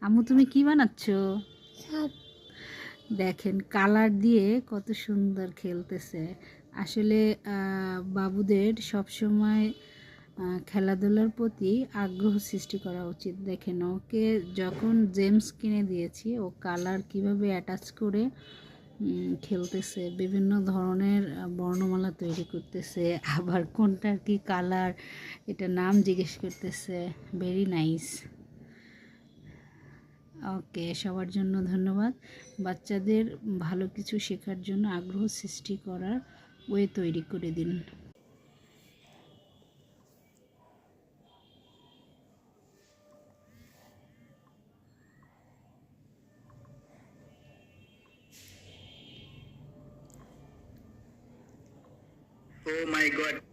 আম্মু তুমি কি বানাচ্ছ? সাপ। দেখেন কালার দিয়ে কত সুন্দর খেলতেছে। আসলে বাবুদের সবসময় খেলাধুলার প্রতি আগ্রহ সৃষ্টি করা উচিত। দেখেন ওকে যখন জেমস কিনে দিয়েছি, ও কালার কিভাবে অ্যাটাচ করে খেলতেছে, বিভিন্ন ধরনের বর্ণমালা তৈরি করতেছে, আবার কোনটার কি কালার এটা নাম জিজ্ঞেস করতেছে। Very nice. ওকে, সবার জন্য ধন্যবাদ। বাচ্চাদের ভালো কিছু শেখার জন্য আগ্রহ সৃষ্টি করার ওয়ে তৈরি করে দিন। Oh my God.